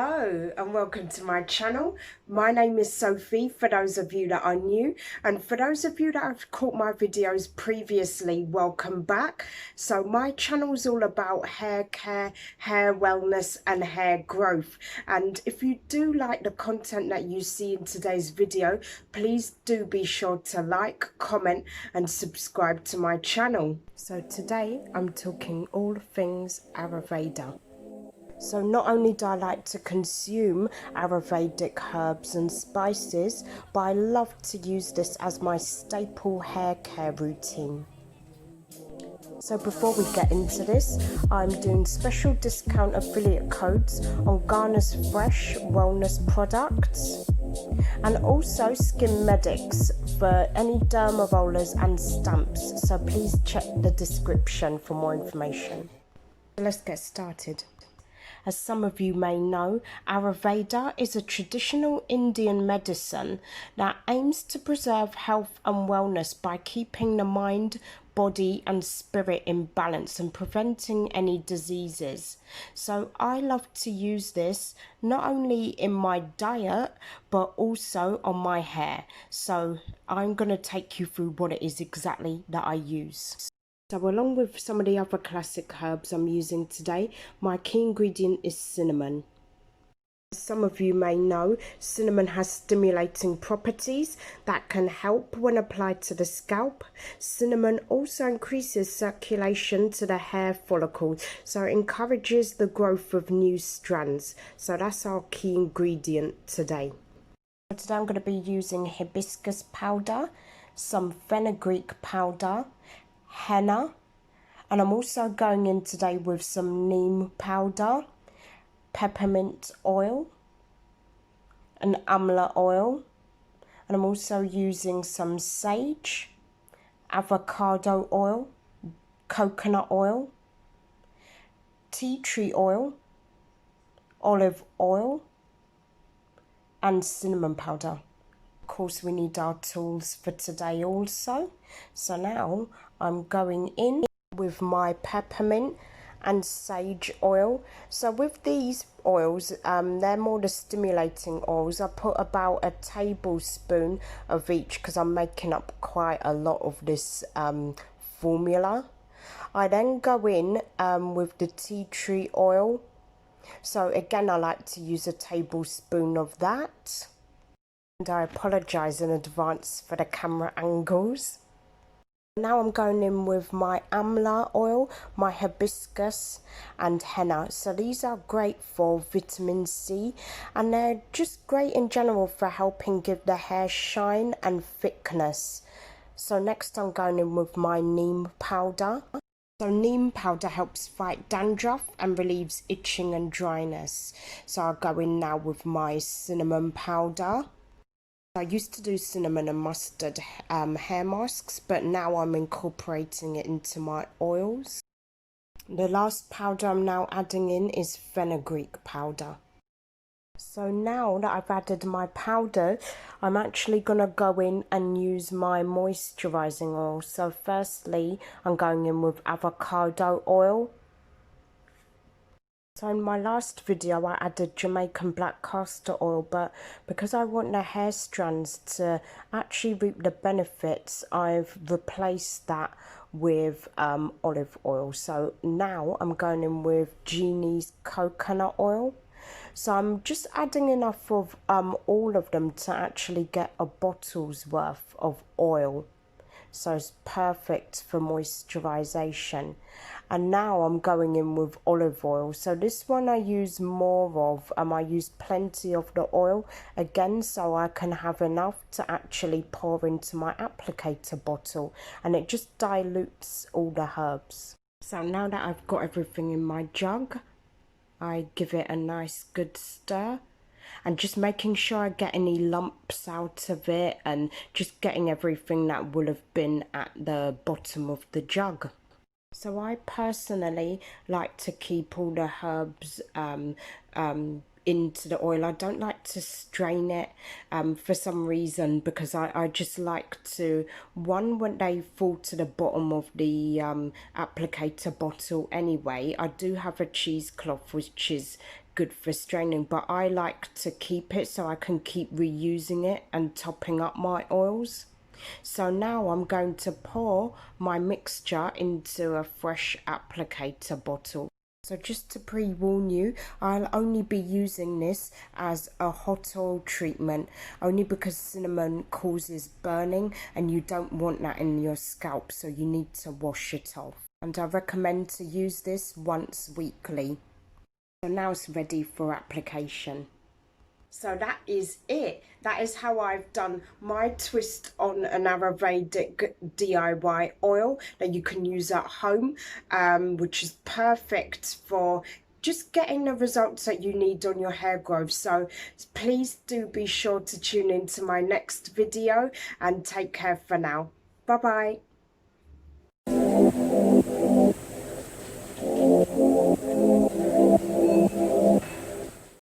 Hello and welcome to my channel. My name is Sophie for those of you that are new, and for those of you that have caught my videos previously, welcome back. So my channel is all about hair care, hair wellness and hair growth, and if you do like the content that you see in today's video, please do be sure to like, comment and subscribe to my channel. So today I'm talking all things Ayurveda. So not only do I like to consume Ayurvedic herbs and spices, but I love to use this as my staple hair care routine. So before we get into this, I'm doing special discount affiliate codes on Ghana's fresh wellness products and also Skin Medics for any derma rollers and stamps. So please check the description for more information. Let's get started. As some of you may know, Ayurveda is a traditional Indian medicine that aims to preserve health and wellness by keeping the mind, body and spirit in balance and preventing any diseases. So I love to use this not only in my diet but also on my hair. So I'm going to take you through what it is exactly that I use. So along with some of the other classic herbs I'm using today, my key ingredient is cinnamon. As some of you may know, cinnamon has stimulating properties that can help when applied to the scalp. Cinnamon also increases circulation to the hair follicles, so it encourages the growth of new strands. So that's our key ingredient today. Today I'm going to be using Hibiscus Powder, some Fenugreek Powder, Henna, and I'm also going in today with some Neem Powder, Peppermint Oil, and Amla Oil, and I'm also using some sage, Avocado Oil, Coconut Oil, Tea Tree Oil, Olive Oil, and Cinnamon Powder. Of course we need our tools for today also. So now I'm going in with my peppermint and sage oil. So with these oils, they're more the stimulating oils. I put about a tablespoon of each because I'm making up quite a lot of this formula. I then go in with the tea tree oil. So again, I like to use a tablespoon of that. And I apologise in advance for the camera angles. Now I'm going in with my Amla oil, my hibiscus and henna. So these are great for vitamin C and they're just great in general for helping give the hair shine and thickness. So next I'm going in with my neem powder. So neem powder helps fight dandruff and relieves itching and dryness. So I'll go in now with my cinnamon powder. I used to do cinnamon and mustard hair masks, but now I'm incorporating it into my oils. The last powder I'm now adding in is fenugreek powder. So now that I've added my powder, I'm actually going to go in and use my moisturising oil. So firstly, I'm going in with avocado oil. So in my last video I added Jamaican black castor oil, but because I want the hair strands to actually reap the benefits, I've replaced that with olive oil. So now I'm going in with Genni's coconut oil. So I'm just adding enough of all of them to actually get a bottle's worth of oil. So it's perfect for moisturization. And now I'm going in with olive oil. So this one I use more of. I use plenty of the oil again, so I can have enough to actually pour into my applicator bottle, and it just dilutes all the herbs. So now that I've got everything in my jug, I give it a nice good stir. And just making sure I get any lumps out of it and just getting everything that will have been at the bottom of the jug. So I personally like to keep all the herbs into the oil. I don't like to strain it for some reason, because I just like to, one, when they fall to the bottom of the applicator bottle anyway. I do have a cheesecloth which is good for straining, but I like to keep it so I can keep reusing it and topping up my oils. So now I'm going to pour my mixture into a fresh applicator bottle. So just to pre-warn you, I'll only be using this as a hot oil treatment, only because cinnamon causes burning and you don't want that in your scalp, so you need to wash it off. And I recommend to use this once weekly. So now it's ready for application. So that is it. That is how I've done my twist on an Ayurvedic DIY oil that you can use at home, which is perfect for just getting the results that you need on your hair growth. So please do be sure to tune into my next video and take care for now. Bye bye.